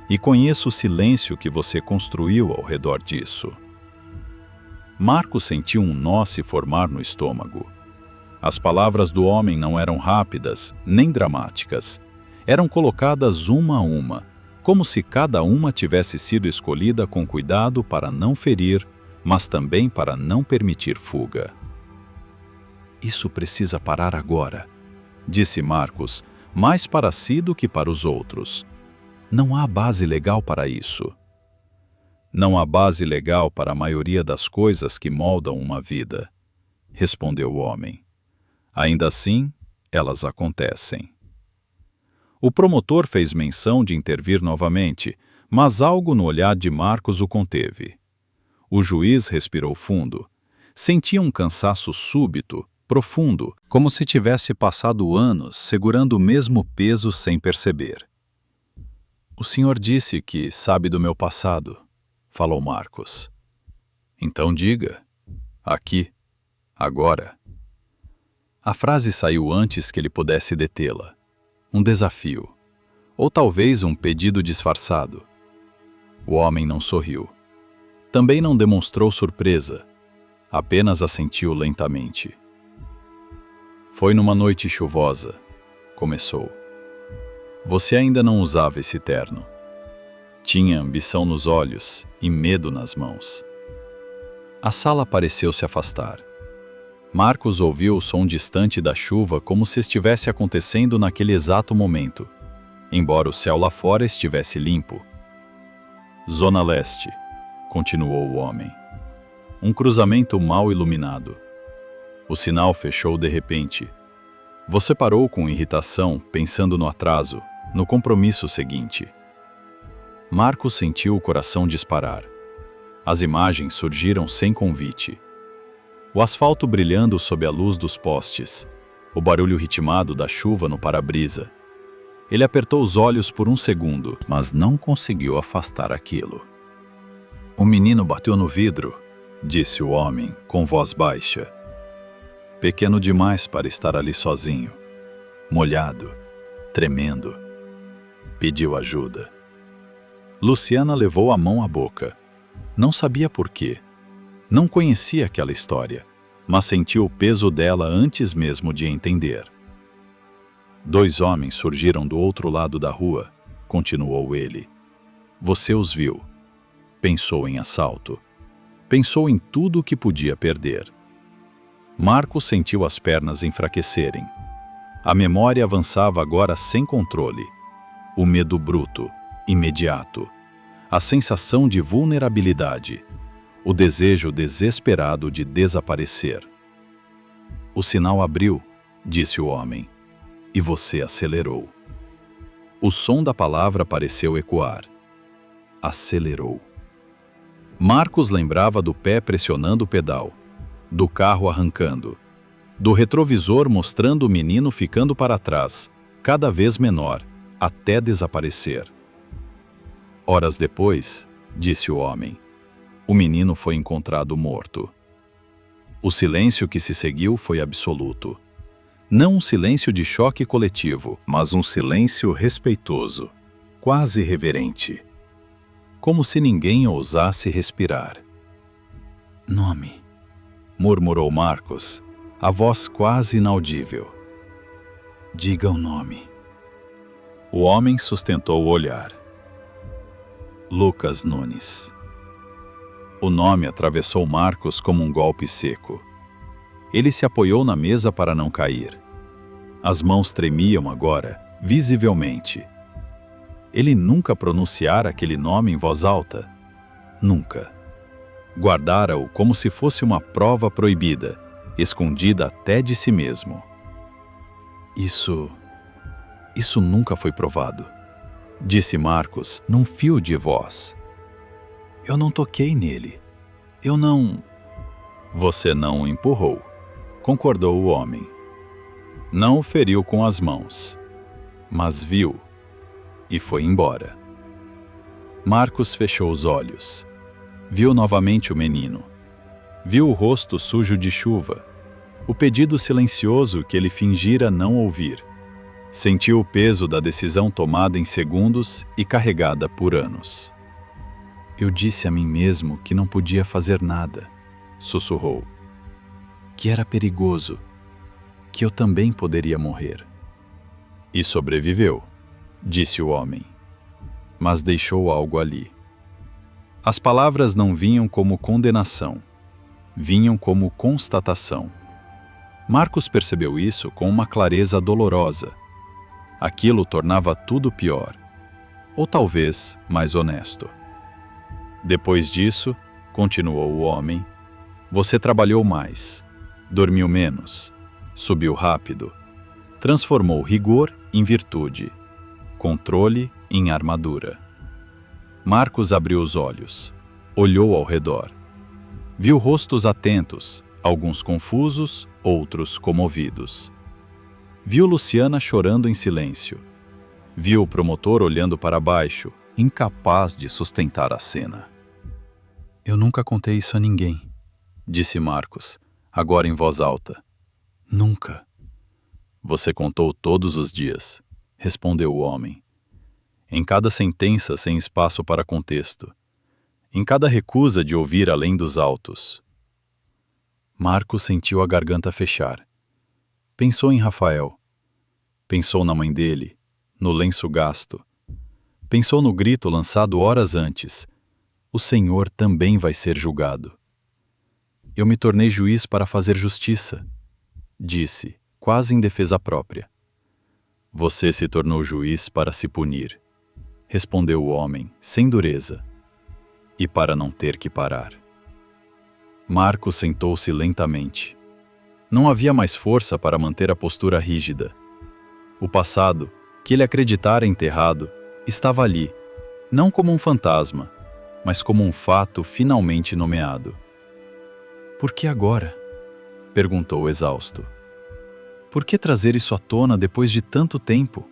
E conheço o silêncio que você construiu ao redor disso. Marcos sentiu um nó se formar no estômago. As palavras do homem não eram rápidas, nem dramáticas. Eram colocadas uma a uma, como se cada uma tivesse sido escolhida com cuidado para não ferir, mas também para não permitir fuga. Isso precisa parar agora, disse Marcos, mais para si do que para os outros. Não há base legal para isso. Não há base legal para a maioria das coisas que moldam uma vida, respondeu o homem. Ainda assim, elas acontecem. O promotor fez menção de intervir novamente, mas algo no olhar de Marcos o conteve. O juiz respirou fundo. Sentia um cansaço súbito, profundo, como se tivesse passado anos segurando o mesmo peso sem perceber. O senhor disse que sabe do meu passado, falou Marcos. Então diga. Aqui. Agora. A frase saiu antes que ele pudesse detê-la. Um desafio. Ou talvez um pedido disfarçado. O homem não sorriu. Também não demonstrou surpresa. Apenas assentiu lentamente. Foi numa noite chuvosa. Começou. Você ainda não usava esse terno. Tinha ambição nos olhos e medo nas mãos. A sala pareceu se afastar. Marcos ouviu o som distante da chuva como se estivesse acontecendo naquele exato momento, embora o céu lá fora estivesse limpo. Zona Leste, continuou o homem. Um cruzamento mal iluminado. O sinal fechou de repente. Você parou com irritação, pensando no atraso, no compromisso seguinte. Marcos sentiu o coração disparar. As imagens surgiram sem convite. O asfalto brilhando sob a luz dos postes, o barulho ritmado da chuva no para-brisa. Ele apertou os olhos por um segundo, mas não conseguiu afastar aquilo. O menino bateu no vidro, disse o homem, com voz baixa. Pequeno demais para estar ali sozinho, molhado, tremendo. Pediu ajuda. Luciana levou a mão à boca. Não sabia por quê. Não conhecia aquela história, mas sentiu o peso dela antes mesmo de entender. 2 homens surgiram do outro lado da rua, continuou ele. Você os viu. Pensou em assalto. Pensou em tudo o que podia perder. Marcos sentiu as pernas enfraquecerem. A memória avançava agora sem controle. O medo bruto, imediato. A sensação de vulnerabilidade. O desejo desesperado de desaparecer. O sinal abriu, disse o homem, e você acelerou. O som da palavra pareceu ecoar. Acelerou. Marcos lembrava do pé pressionando o pedal, do carro arrancando, do retrovisor mostrando o menino ficando para trás, cada vez menor, até desaparecer. Horas depois, disse o homem, o menino foi encontrado morto. O silêncio que se seguiu foi absoluto. Não um silêncio de choque coletivo, mas um silêncio respeitoso, quase reverente. Como se ninguém ousasse respirar. Nome, murmurou Marcos, a voz quase inaudível. Diga o nome. O homem sustentou o olhar. Lucas Nunes. O nome atravessou Marcos como um golpe seco. Ele se apoiou na mesa para não cair. As mãos tremiam agora, visivelmente. Ele nunca pronunciara aquele nome em voz alta. Nunca. Guardara-o como se fosse uma prova proibida, escondida até de si mesmo. Isso nunca foi provado, disse Marcos num fio de voz. Eu não toquei nele. Eu não... Você não o empurrou, concordou o homem. Não o feriu com as mãos, mas viu e foi embora. Marcos fechou os olhos. Viu novamente o menino. Viu o rosto sujo de chuva, o pedido silencioso que ele fingira não ouvir. Sentiu o peso da decisão tomada em segundos e carregada por anos. Eu disse a mim mesmo que não podia fazer nada, sussurrou. Que era perigoso, que eu também poderia morrer. E sobreviveu, disse o homem, mas deixou algo ali. As palavras não vinham como condenação, vinham como constatação. Marcos percebeu isso com uma clareza dolorosa. Aquilo tornava tudo pior, ou talvez mais honesto. Depois disso, continuou o homem, você trabalhou mais, dormiu menos, subiu rápido, transformou rigor em virtude, controle em armadura. Marcos abriu os olhos, olhou ao redor. Viu rostos atentos, alguns confusos, outros comovidos. Viu Luciana chorando em silêncio. Viu o promotor olhando para baixo, incapaz de sustentar a cena. Eu nunca contei isso a ninguém, disse Marcos, agora em voz alta. Nunca. Você contou todos os dias, respondeu o homem. Em cada sentença sem espaço para contexto. Em cada recusa de ouvir além dos autos. Marcos sentiu a garganta fechar. Pensou em Rafael. Pensou na mãe dele, no lenço gasto. Pensou no grito lançado horas antes. O Senhor também vai ser julgado. Eu me tornei juiz para fazer justiça, disse, quase em defesa própria. Você se tornou juiz para se punir, respondeu o homem, sem dureza, e para não ter que parar. Marcos sentou-se lentamente. Não havia mais força para manter a postura rígida. O passado, que ele acreditara enterrado, estava ali, não como um fantasma, mas como um fato finalmente nomeado. Por que agora? Perguntou exausto. Por que trazer isso à tona depois de tanto tempo?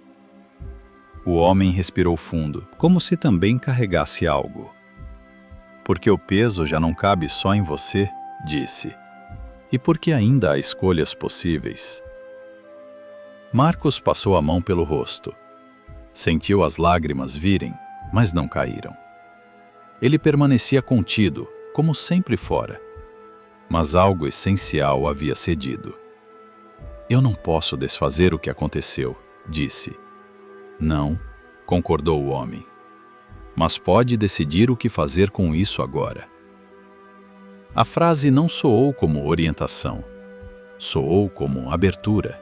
O homem respirou fundo, como se também carregasse algo. Porque o peso já não cabe só em você, disse. E porque ainda há escolhas possíveis. Marcos passou a mão pelo rosto. Sentiu as lágrimas virem, mas não caíram. Ele permanecia contido, como sempre fora. Mas algo essencial havia cedido. Eu não posso desfazer o que aconteceu, disse. Não, concordou o homem. Mas pode decidir o que fazer com isso agora. A frase não soou como orientação. Soou como abertura.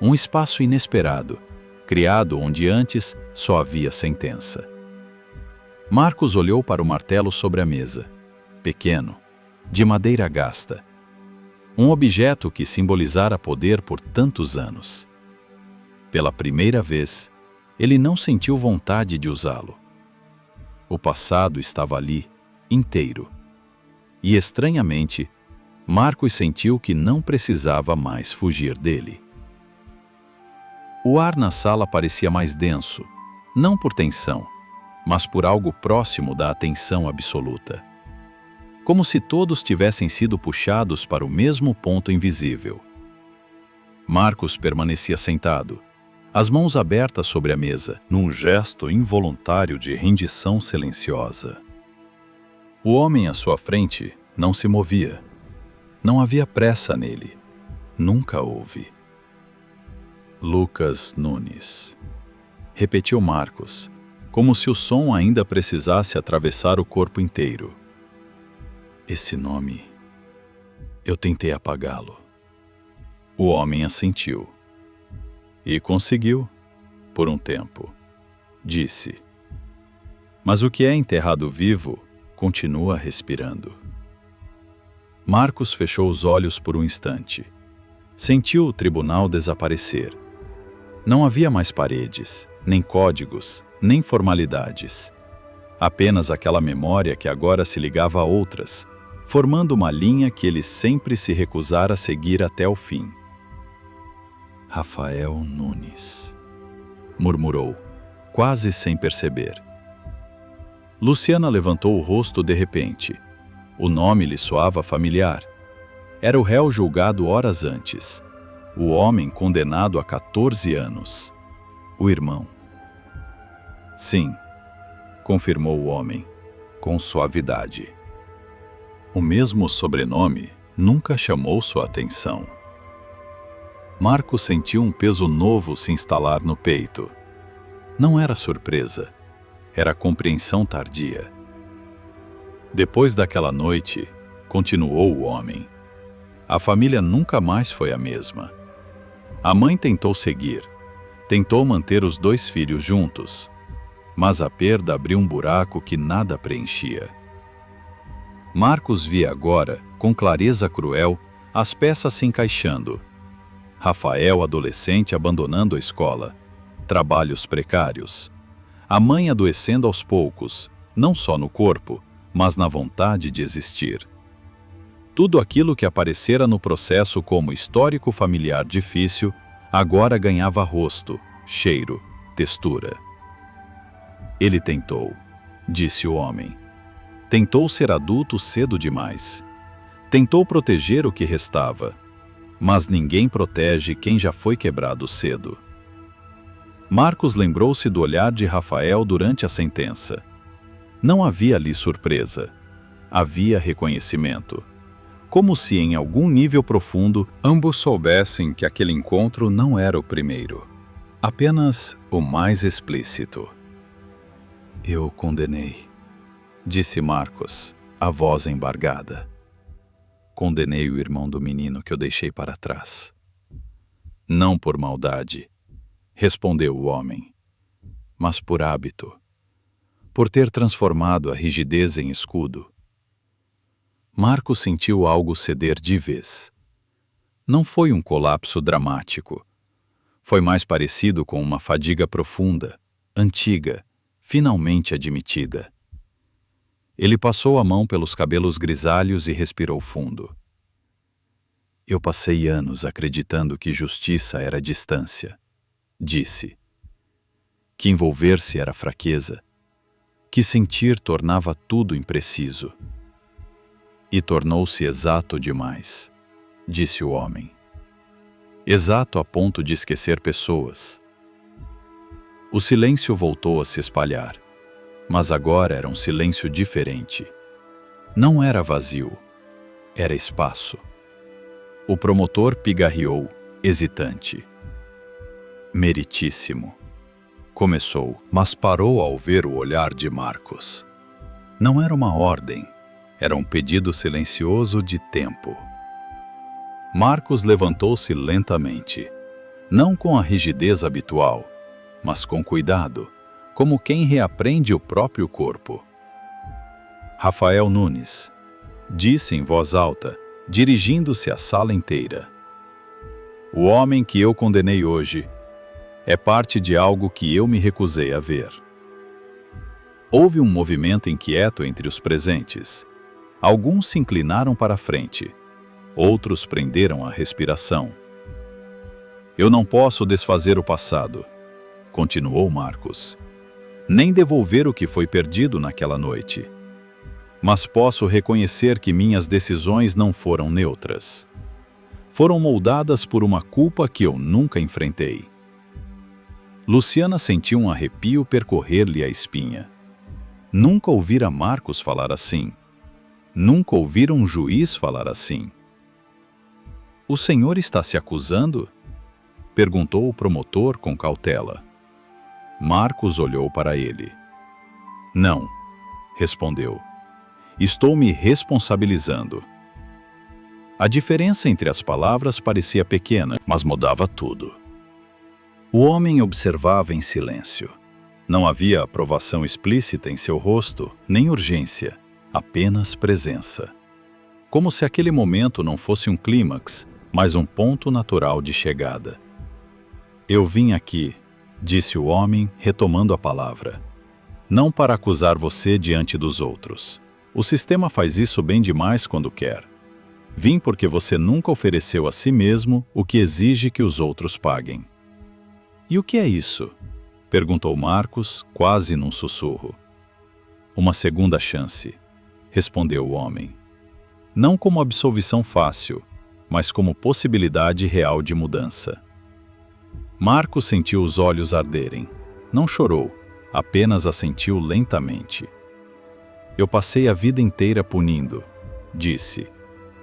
Um espaço inesperado, criado onde antes só havia sentença. Marcos olhou para o martelo sobre a mesa, pequeno, de madeira gasta. Um objeto que simbolizara poder por tantos anos. Pela primeira vez, ele não sentiu vontade de usá-lo. O passado estava ali, inteiro. E, estranhamente, Marcos sentiu que não precisava mais fugir dele. O ar na sala parecia mais denso, não por tensão, mas por algo próximo da atenção absoluta. Como se todos tivessem sido puxados para o mesmo ponto invisível. Marcos permanecia sentado, as mãos abertas sobre a mesa, num gesto involuntário de rendição silenciosa. O homem à sua frente não se movia. Não havia pressa nele. Nunca houve. Lucas Nunes, repetiu Marcos, como se o som ainda precisasse atravessar o corpo inteiro. Esse nome, eu tentei apagá-lo. O homem assentiu. E conseguiu, por um tempo, disse. Mas o que é enterrado vivo, continua respirando. Marcos fechou os olhos por um instante. Sentiu o tribunal desaparecer. Não havia mais paredes, nem códigos, nem formalidades. Apenas aquela memória que agora se ligava a outras, formando uma linha que ele sempre se recusara a seguir até o fim. Rafael Nunes, murmurou, quase sem perceber. Luciana levantou o rosto de repente. O nome lhe soava familiar. Era o réu julgado horas antes. O homem condenado a 14 anos. O irmão. Sim, confirmou o homem, com suavidade. O mesmo sobrenome nunca chamou sua atenção. Marcos sentiu um peso novo se instalar no peito. Não era surpresa, era compreensão tardia. Depois daquela noite, continuou o homem, a família nunca mais foi a mesma. A mãe tentou seguir, tentou manter os 2 filhos juntos, mas a perda abriu um buraco que nada preenchia. Marcos via agora, com clareza cruel, as peças se encaixando. Rafael, adolescente, abandonando a escola, trabalhos precários. A mãe adoecendo aos poucos, não só no corpo, mas na vontade de existir. Tudo aquilo que aparecera no processo como histórico familiar difícil, agora ganhava rosto, cheiro, textura. Ele tentou, disse o homem. Tentou ser adulto cedo demais. Tentou proteger o que restava. Mas ninguém protege quem já foi quebrado cedo. Marcos lembrou-se do olhar de Rafael durante a sentença. Não havia ali surpresa. Havia reconhecimento. Como se em algum nível profundo ambos soubessem que aquele encontro não era o primeiro, apenas o mais explícito. Eu condenei, disse Marcos, a voz embargada. Condenei o irmão do menino que eu deixei para trás. Não por maldade, respondeu o homem, mas por hábito, por ter transformado a rigidez em escudo. Marcos sentiu algo ceder de vez. Não foi um colapso dramático. Foi mais parecido com uma fadiga profunda, antiga, finalmente admitida. Ele passou a mão pelos cabelos grisalhos e respirou fundo. Eu passei anos acreditando que justiça era distância, disse. Que envolver-se era fraqueza, que sentir tornava tudo impreciso. E tornou-se exato demais, disse o homem. Exato a ponto de esquecer pessoas. O silêncio voltou a se espalhar, mas agora era um silêncio diferente. Não era vazio, era espaço. O promotor pigarreou, hesitante. Meritíssimo. Começou, mas parou ao ver o olhar de Marcos. Não era uma ordem, era um pedido silencioso de tempo. Marcos levantou-se lentamente, não com a rigidez habitual, mas com cuidado, como quem reaprende o próprio corpo. Rafael Nunes, disse em voz alta, dirigindo-se à sala inteira. O homem que eu condenei hoje é parte de algo que eu me recusei a ver. Houve um movimento inquieto entre os presentes. Alguns se inclinaram para a frente, outros prenderam a respiração. Eu não posso desfazer o passado, continuou Marcos, nem devolver o que foi perdido naquela noite. Mas posso reconhecer que minhas decisões não foram neutras. Foram moldadas por uma culpa que eu nunca enfrentei. Luciana sentiu um arrepio percorrer-lhe a espinha. Nunca ouvira Marcos falar assim. Nunca ouvira um juiz falar assim. O senhor está se acusando? Perguntou o promotor com cautela. Marcos olhou para ele. Não, respondeu. Estou me responsabilizando. A diferença entre as palavras parecia pequena, mas mudava tudo. O homem observava em silêncio. Não havia aprovação explícita em seu rosto, nem urgência, apenas presença. Como se aquele momento não fosse um clímax, mas um ponto natural de chegada. Eu vim aqui, disse o homem, retomando a palavra, não para acusar você diante dos outros. O sistema faz isso bem demais quando quer. Vim porque você nunca ofereceu a si mesmo o que exige que os outros paguem. E o que é isso? Perguntou Marcos, quase num sussurro. Uma segunda chance, respondeu o homem. Não como absolvição fácil, mas como possibilidade real de mudança. Marcos sentiu os olhos arderem. Não chorou, apenas assentiu lentamente. Eu passei a vida inteira punindo, disse,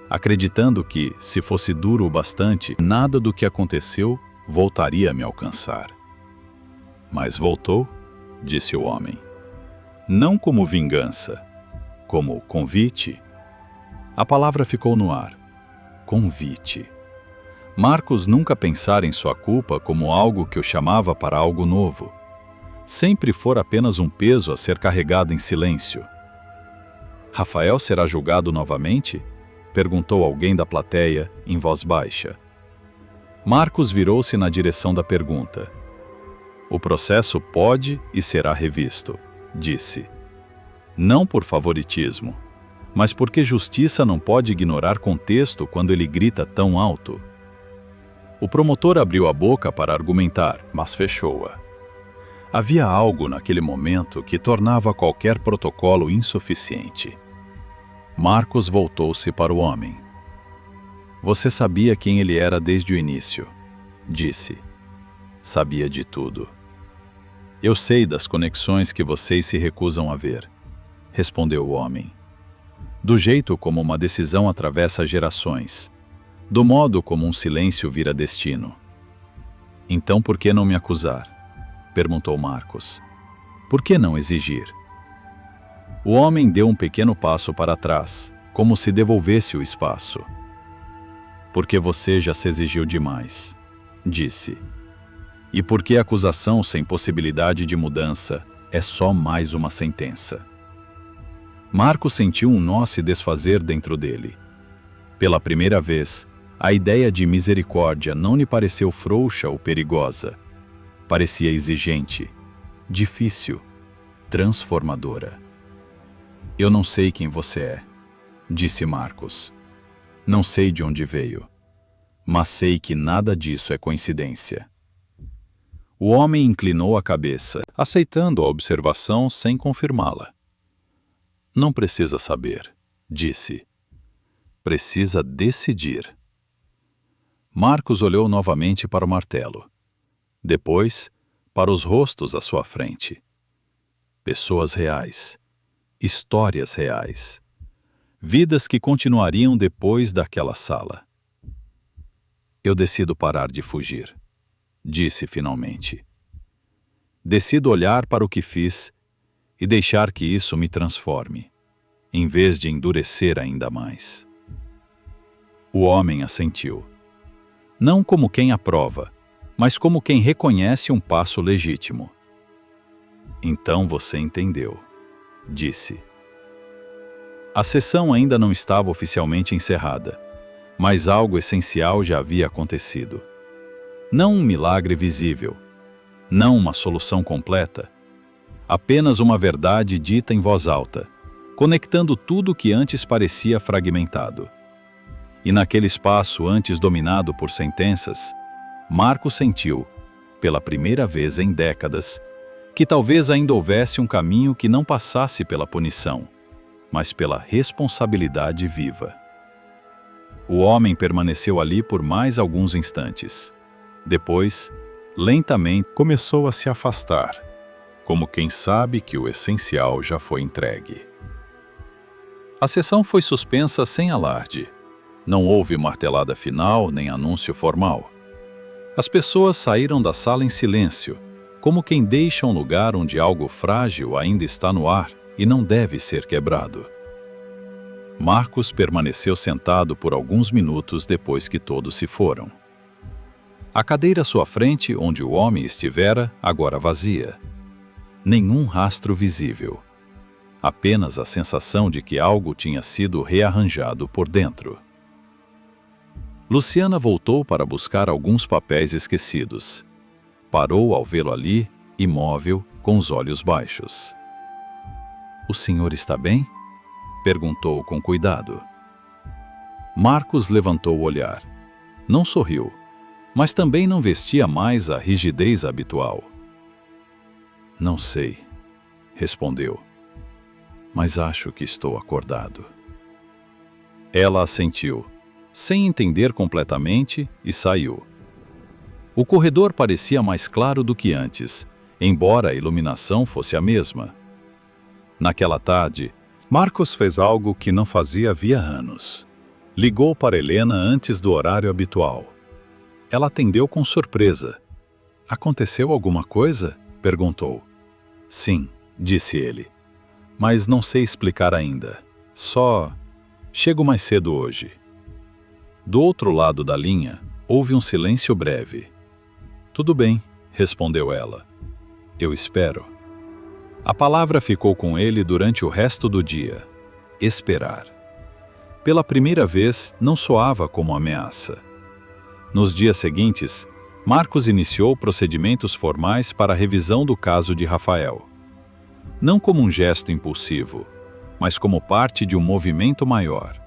acreditando que, se fosse duro o bastante, nada do que aconteceu voltaria a me alcançar. Mas voltou, disse o homem. Não como vingança, como convite. A palavra ficou no ar. Convite. Marcos nunca pensara em sua culpa como algo que o chamava para algo novo. Sempre fora apenas um peso a ser carregado em silêncio. Rafael será julgado novamente? Perguntou alguém da plateia, em voz baixa. Marcos virou-se na direção da pergunta. O processo pode e será revisto, disse. Não por favoritismo, mas porque justiça não pode ignorar contexto quando ele grita tão alto. O promotor abriu a boca para argumentar, mas fechou-a. Havia algo naquele momento que tornava qualquer protocolo insuficiente. Marcos voltou-se para o homem. Você sabia quem ele era desde o início, disse. Sabia de tudo. Eu sei das conexões que vocês se recusam a ver, respondeu o homem. Do jeito como uma decisão atravessa gerações, do modo como um silêncio vira destino. Então por que não me acusar? Perguntou Marcos. Por que não exigir? O homem deu um pequeno passo para trás, como se devolvesse o espaço. Porque você já se exigiu demais, disse. E porque a acusação sem possibilidade de mudança é só mais uma sentença. Marcos sentiu um nó se desfazer dentro dele. Pela primeira vez, a ideia de misericórdia não lhe pareceu frouxa ou perigosa. Parecia exigente, difícil, transformadora. Eu não sei quem você é, disse Marcos. Não sei de onde veio, mas sei que nada disso é coincidência. O homem inclinou a cabeça, aceitando a observação sem confirmá-la. Não precisa saber, disse. Precisa decidir. Marcos olhou novamente para o martelo. Depois, para os rostos à sua frente. Pessoas reais, histórias reais, vidas que continuariam depois daquela sala. Eu decido parar de fugir, disse finalmente. Decido olhar para o que fiz e deixar que isso me transforme, em vez de endurecer ainda mais. O homem assentiu. Não como quem aprova, mas como quem reconhece um passo legítimo. Então você entendeu, disse. A sessão ainda não estava oficialmente encerrada, mas algo essencial já havia acontecido. Não um milagre visível, não uma solução completa, apenas uma verdade dita em voz alta, conectando tudo que antes parecia fragmentado. E naquele espaço antes dominado por sentenças, Marcos sentiu, pela primeira vez em décadas, que talvez ainda houvesse um caminho que não passasse pela punição, mas pela responsabilidade viva. O homem permaneceu ali por mais alguns instantes. Depois, lentamente, começou a se afastar, como quem sabe que o essencial já foi entregue. A sessão foi suspensa sem alarde. Não houve martelada final nem anúncio formal. As pessoas saíram da sala em silêncio, como quem deixa um lugar onde algo frágil ainda está no ar e não deve ser quebrado. Marcos permaneceu sentado por alguns minutos depois que todos se foram. A cadeira à sua frente, onde o homem estivera, agora vazia. Nenhum rastro visível. Apenas a sensação de que algo tinha sido rearranjado por dentro. Luciana voltou para buscar alguns papéis esquecidos. Parou ao vê-lo ali, imóvel, com os olhos baixos. "O senhor está bem?" perguntou com cuidado. Marcos levantou o olhar. Não sorriu, mas também não vestia mais a rigidez habitual. "Não sei", respondeu, "mas acho que estou acordado." Ela assentiu, sem entender completamente, e saiu. O corredor parecia mais claro do que antes, embora a iluminação fosse a mesma. Naquela tarde, Marcos fez algo que não fazia havia anos. Ligou para Helena antes do horário habitual. Ela atendeu com surpresa. "Aconteceu alguma coisa?" perguntou. "Sim", disse ele. "Mas não sei explicar ainda. Só... chego mais cedo hoje." Do outro lado da linha, houve um silêncio breve. "Tudo bem", respondeu ela. "Eu espero." A palavra ficou com ele durante o resto do dia. Esperar. Pela primeira vez, não soava como ameaça. Nos dias seguintes, Marcos iniciou procedimentos formais para a revisão do caso de Rafael. Não como um gesto impulsivo, mas como parte de um movimento maior.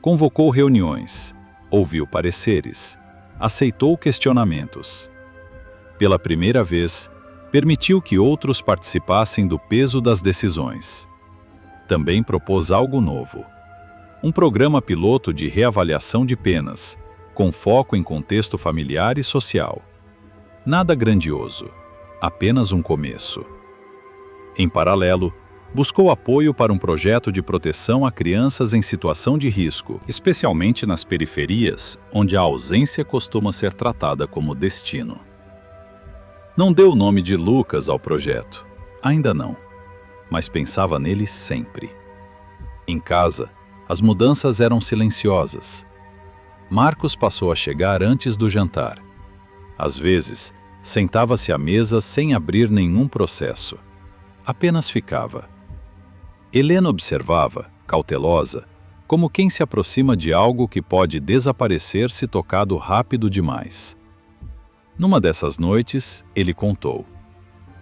Convocou reuniões, ouviu pareceres, aceitou questionamentos. Pela primeira vez, permitiu que outros participassem do peso das decisões. Também propôs algo novo. Um programa piloto de reavaliação de penas, com foco em contexto familiar e social. Nada grandioso, apenas um começo. Em paralelo, buscou apoio para um projeto de proteção a crianças em situação de risco, especialmente nas periferias, onde a ausência costuma ser tratada como destino. Não deu o nome de Lucas ao projeto, ainda não, mas pensava nele sempre. Em casa, as mudanças eram silenciosas. Marcos passou a chegar antes do jantar. Às vezes, sentava-se à mesa sem abrir nenhum processo. Apenas ficava. Helena observava, cautelosa, como quem se aproxima de algo que pode desaparecer se tocado rápido demais. Numa dessas noites, ele contou.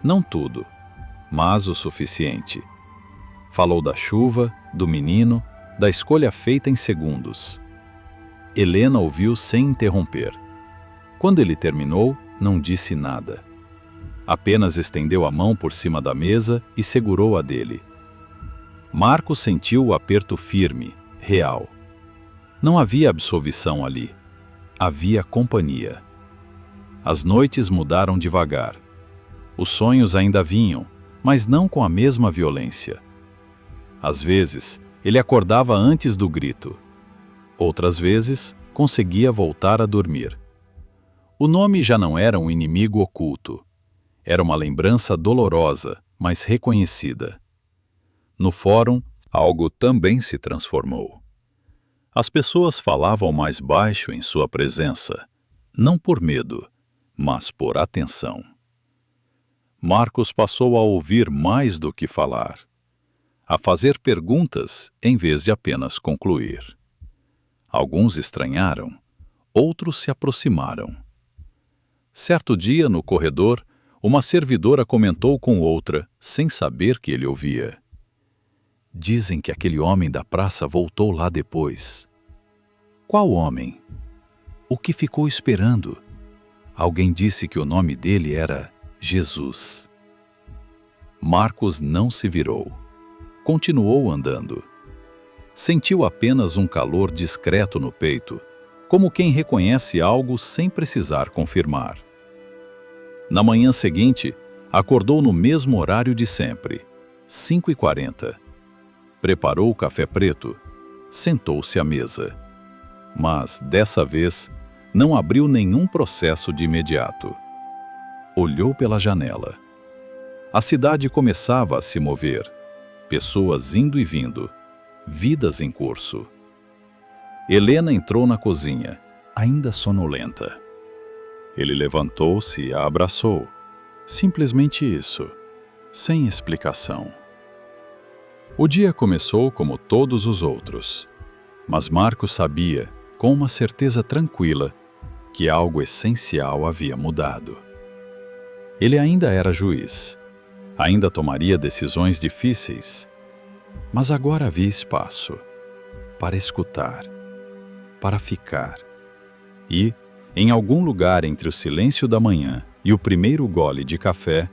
Não tudo, mas o suficiente. Falou da chuva, do menino, da escolha feita em segundos. Helena ouviu sem interromper. Quando ele terminou, não disse nada. Apenas estendeu a mão por cima da mesa e segurou a dele. Marcos sentiu o aperto firme, real. Não havia absolvição ali. Havia companhia. As noites mudaram devagar. Os sonhos ainda vinham, mas não com a mesma violência. Às vezes, ele acordava antes do grito. Outras vezes, conseguia voltar a dormir. O nome já não era um inimigo oculto. Era uma lembrança dolorosa, mas reconhecida. No fórum, algo também se transformou. As pessoas falavam mais baixo em sua presença, não por medo, mas por atenção. Marcos passou a ouvir mais do que falar, a fazer perguntas em vez de apenas concluir. Alguns estranharam, outros se aproximaram. Certo dia, no corredor, uma servidora comentou com outra, sem saber que ele ouvia. Dizem que aquele homem da praça voltou lá depois. Qual homem? O que ficou esperando? Alguém disse que o nome dele era Jesus. Marcos não se virou. Continuou andando. Sentiu apenas um calor discreto no peito, como quem reconhece algo sem precisar confirmar. Na manhã seguinte, acordou no mesmo horário de sempre, 5h40. Preparou o café preto, sentou-se à mesa. Mas, dessa vez, não abriu nenhum processo de imediato. Olhou pela janela. A cidade começava a se mover, pessoas indo e vindo, vidas em curso. Helena entrou na cozinha, ainda sonolenta. Ele levantou-se e a abraçou. Simplesmente isso, sem explicação. O dia começou como todos os outros, mas Marcos sabia, com uma certeza tranquila, que algo essencial havia mudado. Ele ainda era juiz, ainda tomaria decisões difíceis, mas agora havia espaço para escutar, para ficar. E, em algum lugar entre o silêncio da manhã e o primeiro gole de café,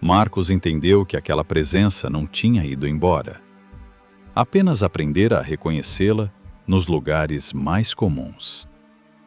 Marcos entendeu que aquela presença não tinha ido embora. Apenas aprendera a reconhecê-la nos lugares mais comuns.